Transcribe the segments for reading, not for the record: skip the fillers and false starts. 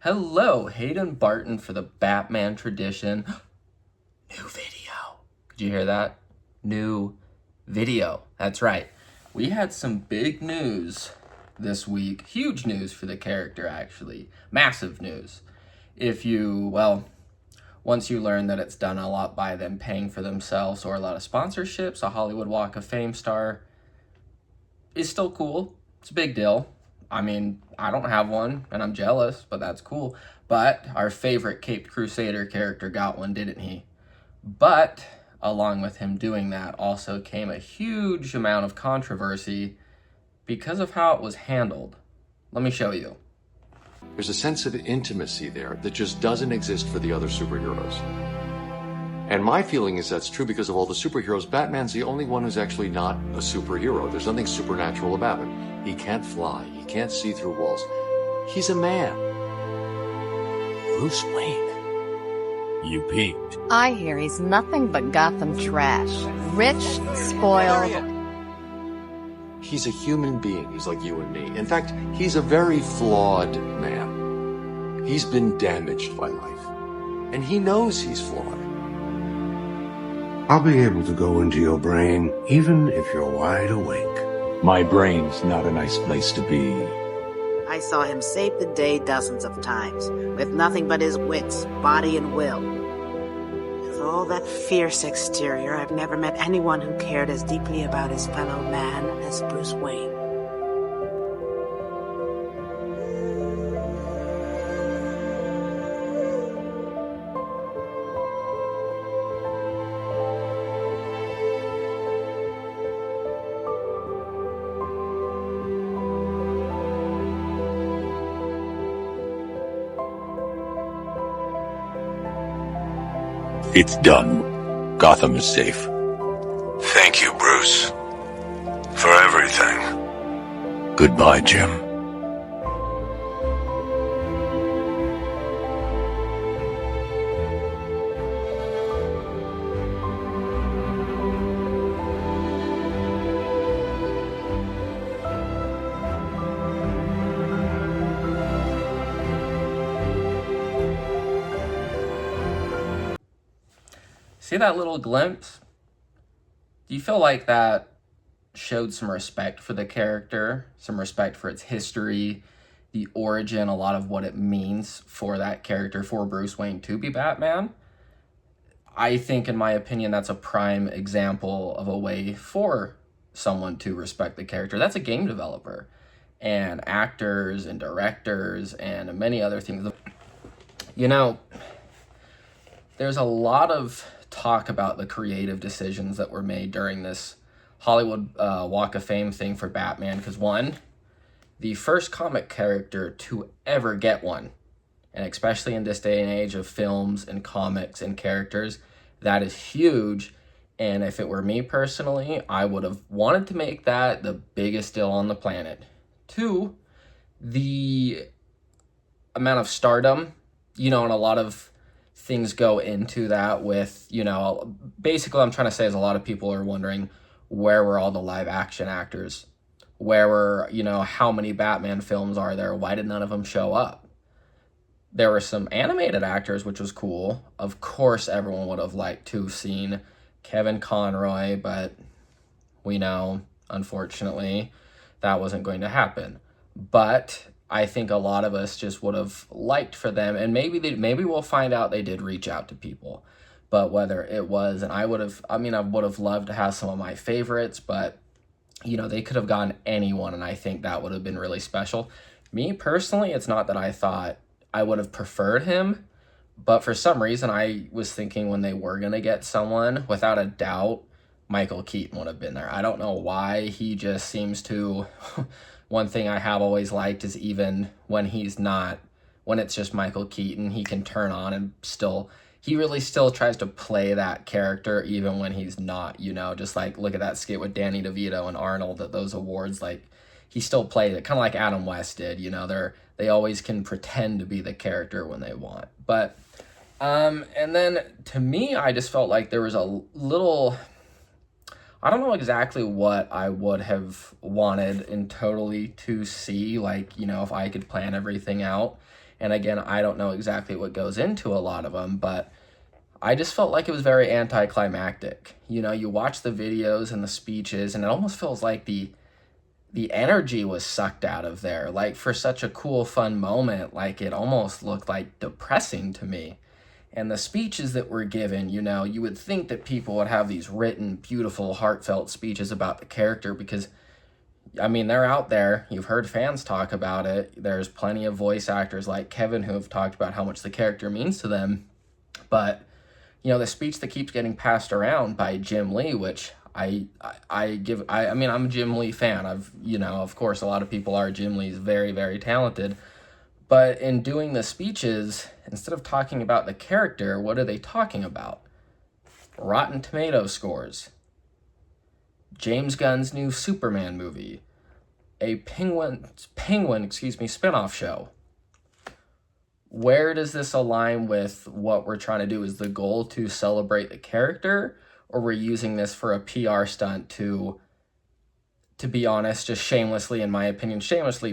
Hello, Hayden Barton for the Batman Tradition. New video. Did you hear that? New video. That's right. We had some big news this week. Huge news for the character, actually. Massive news. Once you learn that it's done a lot by them paying for themselves or a lot of sponsorships, a Hollywood Walk of Fame star is still cool. It's a big deal. I mean, I don't have one, and I'm jealous, but that's cool. But our favorite Caped Crusader character got one, didn't he? But along with him doing that also came a huge amount of controversy because of how it was handled. Let me show you. There's a sense of intimacy there that just doesn't exist for the other superheroes. And my feeling is that's true because of all the superheroes. Batman's the only one who's actually not a superhero. There's nothing supernatural about him. He can't fly. He can't see through walls. He's a man. Bruce Wayne. You peaked. I hear he's nothing but Gotham trash. Rich, spoiled. He's a human being. He's like you and me. In fact, he's a very flawed man. He's been damaged by life. And he knows he's flawed. I'll be able to go into your brain, even if you're wide awake. My brain's not a nice place to be. I saw him save the day dozens of times, with nothing but his wits, body, and will. With all that fierce exterior, I've never met anyone who cared as deeply about his fellow man as Bruce Wayne. It's done. Gotham is safe. Thank you, Bruce. For everything. Goodbye, Jim. See that little glimpse? Do you feel like that showed some respect for the character, some respect for its history, the origin, a lot of what it means for that character, for Bruce Wayne to be Batman? I think, in my opinion, that's a prime example of a way for someone to respect the character. That's a game developer and actors and directors and many other things. You know, there's a lot of talk about the creative decisions that were made during this Hollywood Walk of Fame thing for Batman, because one, the first comic character to ever get one, and especially in this day and age of films and comics and characters, that is huge. And if it were me personally, I would have wanted to make that the biggest deal on the planet. Two, the amount of stardom, and a lot of things go into that with, basically what I'm trying to say is a lot of people are wondering, where were all the live action actors? Where were, how many Batman films are there? Why did none of them show up? There were some animated actors, which was cool. Of course, everyone would have liked to have seen Kevin Conroy, but we know, unfortunately, that wasn't going to happen. But I think a lot of us just would have liked for them, and maybe we'll find out they did reach out to people. But whether it was, and I would have loved to have some of my favorites, but, they could have gotten anyone, and I think that would have been really special. Me, personally, it's not that I thought I would have preferred him, but for some reason, I was thinking when they were going to get someone, without a doubt, Michael Keaton would have been there. I don't know why. He just seems to... One thing I have always liked is even when it's just Michael Keaton, he can turn on and he really still tries to play that character even when he's not, just like, look at that skit with Danny DeVito and Arnold at those awards, like, he still plays it, kind of like Adam West did, they always can pretend to be the character when they want. But, and then, to me, I just felt like there was a little... I don't know exactly what I would have wanted and totally to see, like, you know, if I could plan everything out. And again, I don't know exactly what goes into a lot of them, but I just felt like it was very anticlimactic. You know, you watch the videos and the speeches, and it almost feels like the energy was sucked out of there. Like, for such a cool, fun moment, like, it almost looked like depressing to me. And the speeches that were given, you know, you would think that people would have these written, beautiful, heartfelt speeches about the character because, I mean, they're out there. You've heard fans talk about it. There's plenty of voice actors like Kevin who have talked about how much the character means to them. But, you know, the speech that keeps getting passed around by Jim Lee, which I mean, I'm a Jim Lee fan. You know, of course, a lot of people are. Jim Lee's very, very talented. But in doing the speeches, instead of talking about the character, what are they talking about? Rotten Tomato scores, James Gunn's new Superman movie, a Penguin, spinoff show. Where does this align with what we're trying to do? Is the goal to celebrate the character, or we're using this for a PR stunt to be honest, just shamelessly, in my opinion,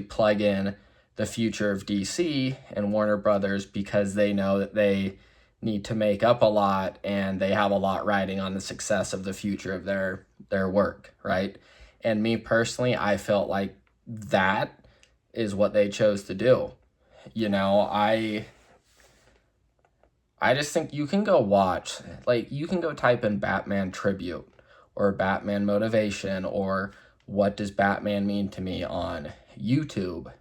plug in the future of DC and Warner Brothers because they know that they need to make up a lot and they have a lot riding on the success of the future of their work, right? And me personally, I felt like that is what they chose to do. You know, I just think you can go watch, like, you can go type in Batman tribute or Batman motivation or what does Batman mean to me on YouTube,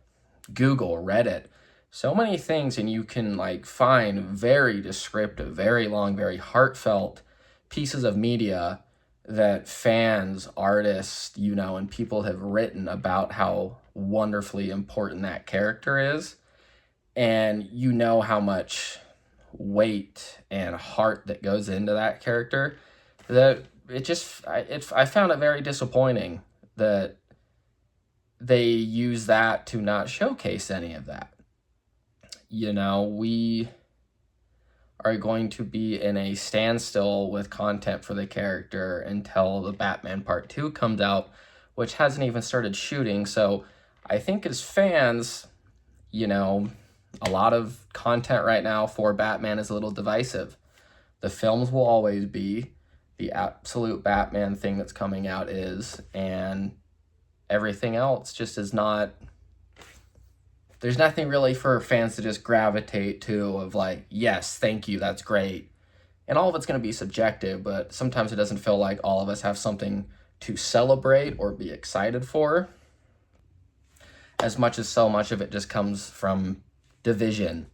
Google, Reddit, so many things, and you can like find very descriptive, very long, very heartfelt pieces of media that fans, artists, you know, and people have written about how wonderfully important that character is. And you know how much weight and heart that goes into that character, that I found it very disappointing that they use that to not showcase any of that. You know, we are going to be in a standstill with content for the character until the Batman Part 2 comes out, which hasn't even started shooting. So I think as fans, you know, a lot of content right now for Batman is a little divisive. The films will always be the absolute Batman thing that's coming out is, and everything else just is not, there's nothing really for fans to just gravitate to of like, yes, thank you, that's great. And all of it's going to be subjective, but sometimes it doesn't feel like all of us have something to celebrate or be excited for, as much as so much of it just comes from division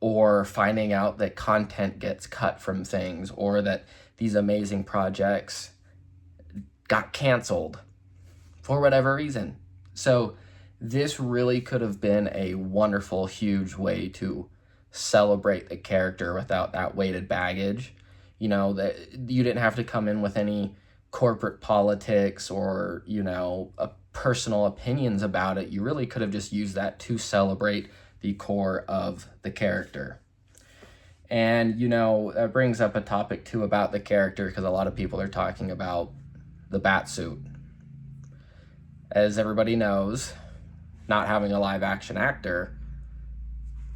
or finding out that content gets cut from things or that these amazing projects got canceled for whatever reason. So this really could have been a wonderful, huge way to celebrate the character without that weighted baggage. You know, that you didn't have to come in with any corporate politics or, you know, personal opinions about it. You really could have just used that to celebrate the core of the character. And, you know, that brings up a topic too about the character, because a lot of people are talking about the Batsuit. As everybody knows, not having a live action actor,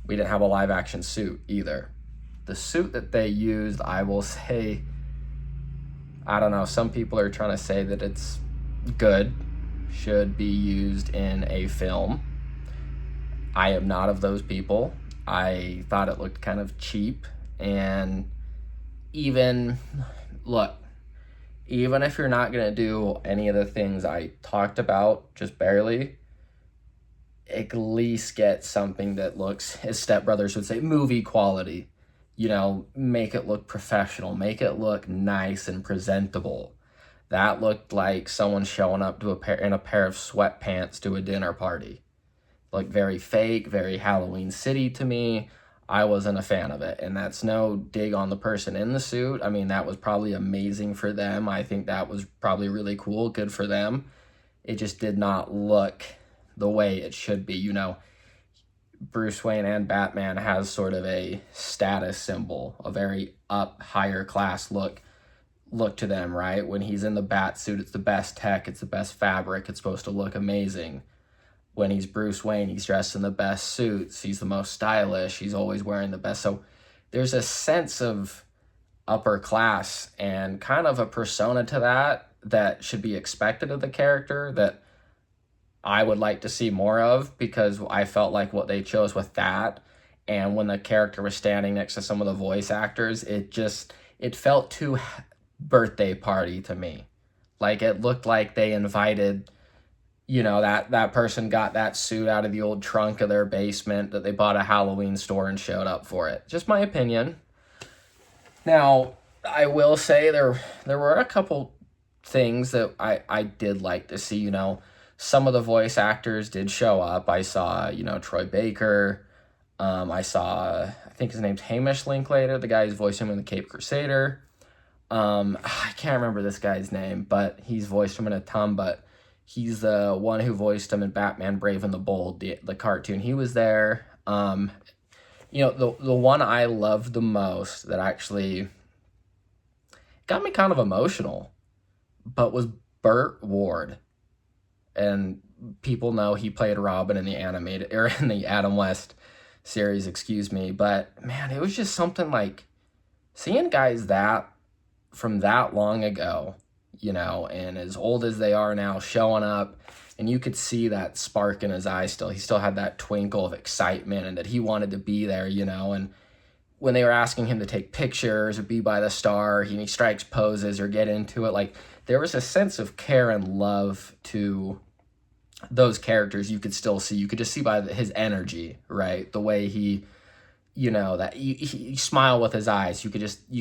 we didn't have a live action suit either. The suit that they used, I will say, I don't know, some people are trying to say that it's good, should be used in a film. I am not of those people. I thought it looked kind of cheap, and even if you're not gonna do any of the things I talked about, just barely, at least get something that looks, as Step Brothers would say, movie quality. You know, make it look professional, make it look nice and presentable. That looked like someone showing up to in a pair of sweatpants to a dinner party. Looked very fake, very Halloween City to me. I wasn't a fan of it, and that's no dig on the person in the suit. I mean, that was probably amazing for them. I think that was probably really cool, good for them. It just did not look the way it should be. You know, Bruce Wayne and Batman has sort of a status symbol, a very higher class look. look to them, right? When he's in the bat suit, it's the best tech, it's the best fabric, it's supposed to look amazing. When he's Bruce Wayne, he's dressed in the best suits, he's the most stylish, he's always wearing the best. So there's a sense of upper class and kind of a persona to that should be expected of the character that I would like to see more of, because I felt like what they chose with that, and when the character was standing next to some of the voice actors, it felt too birthday party to me. Like, it looked like they invited, that person got that suit out of the old trunk of their basement that they bought at a Halloween store and showed up for it. Just my opinion. Now, I will say there were a couple things that I did like to see. Some of the voice actors did show up. I saw, Troy Baker. I saw, I think his name's Hamish Linklater, the guy who's voiced him in the Cape Crusader. I can't remember this guy's name, but he's voiced him in a ton, but he's the one who voiced him in Batman Brave and the Bold, the cartoon. He was there. The one I loved the most that actually got me kind of emotional, but was Burt Ward. And people know he played Robin in the in the Adam West series, but man, it was just something like seeing guys that from that long ago, and as old as they are now, showing up, and you could see that spark in his eyes still. He still had that twinkle of excitement and that he wanted to be there, and when they were asking him to take pictures or be by the star, he strikes poses or get into it, like there was a sense of care and love to those characters. You could still see, you could just see by his energy, right? The way he, that he smile with his eyes. You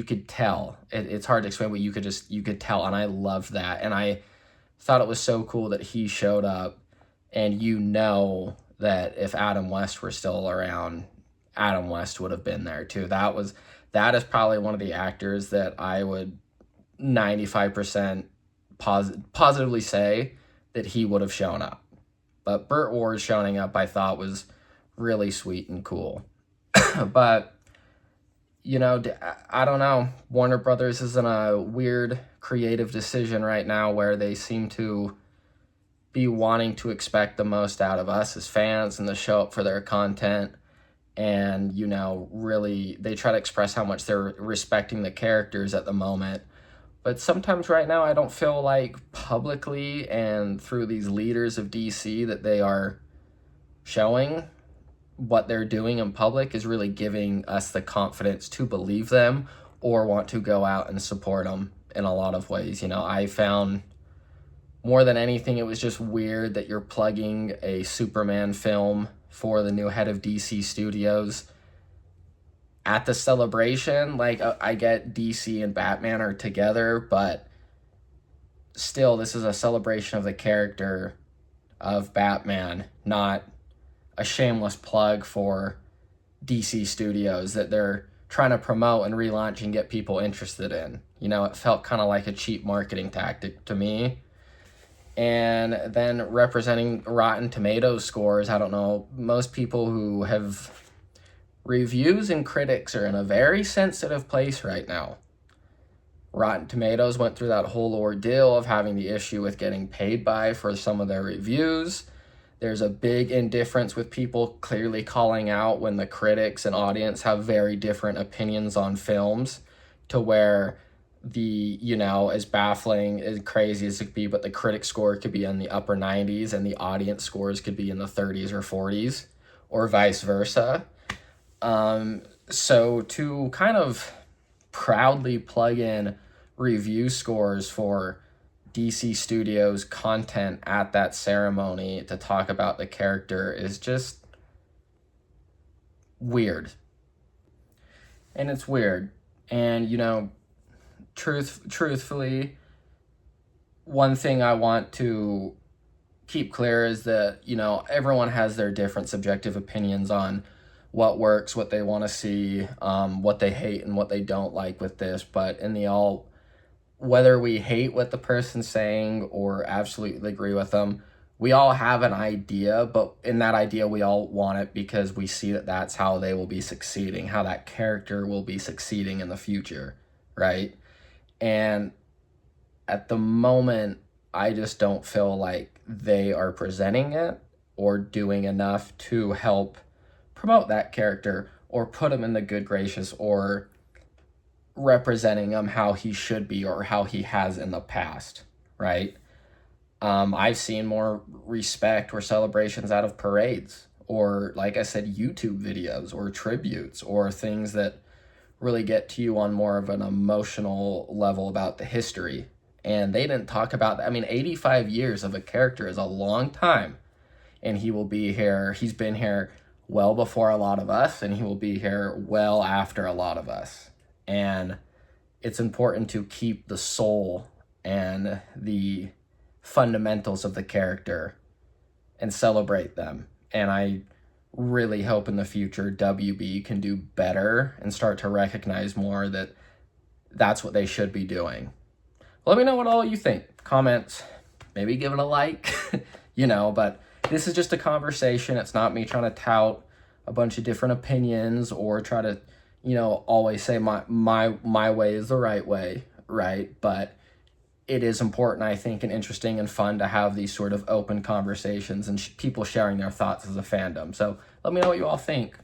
could tell. It's hard to explain, but you could tell. And I loved that. And I thought it was so cool that he showed up, and that if Adam West were still around, Adam West would have been there too. That is probably one of the actors that I would 95% positively say that he would have shown up. But Burt Ward showing up, I thought, was really sweet and cool. But, I don't know. Warner Brothers is in a weird creative decision right now where they seem to be wanting to expect the most out of us as fans and to show up for their content. And, really, they try to express how much they're respecting the characters at the moment. But sometimes right now I don't feel like publicly and through these leaders of DC that they are showing what they're doing in public is really giving us the confidence to believe them or want to go out and support them in a lot of ways. I found more than anything, it was just weird that you're plugging a Superman film for the new head of DC Studios at the celebration. Like, I get DC and Batman are together, but still, this is a celebration of the character of Batman, not a shameless plug for DC Studios that they're trying to promote and relaunch and get people interested in. It felt kind of like a cheap marketing tactic to me. And then representing Rotten Tomatoes scores, I don't know, most people who have reviews and critics are in a very sensitive place right now. Rotten Tomatoes went through that whole ordeal of having the issue with getting paid by for some of their reviews. There's a big indifference with people clearly calling out when the critics and audience have very different opinions on films, to where as baffling, as crazy as it could be, but the critic score could be in the upper 90s and the audience scores could be in the 30s or 40s, or vice versa. So to kind of proudly plug in review scores for DC Studios content at that ceremony to talk about the character is just weird. And it's weird. And, truthfully, one thing I want to keep clear is that, everyone has their different subjective opinions on what works, what they want to see, what they hate and what they don't like with this. But whether we hate what the person's saying or absolutely agree with them, we all have an idea, but in that idea, we all want it because we see that that's how they will be succeeding, how that character will be succeeding in the future, right? And at the moment, I just don't feel like they are presenting it or doing enough to help promote that character or put him in the good graces or representing him how he should be or how he has in the past, right? I've seen more respect or celebrations out of parades or, like I said, YouTube videos or tributes or things that really get to you on more of an emotional level about the history. And they didn't talk about that. I mean, 85 years of a character is a long time. And he will be here. He's been here well before a lot of us, and he will be here well after a lot of us. And it's important to keep the soul and the fundamentals of the character and celebrate them. And I really hope in the future WB can do better and start to recognize more that that's what they should be doing. Let me know what all you think. Comments, maybe give it a like, but this is just a conversation. It's not me trying to tout a bunch of different opinions or try to, always say my way is the right way, right? But it is important, I think, and interesting and fun to have these sort of open conversations and people sharing their thoughts as a fandom. So let me know what you all think.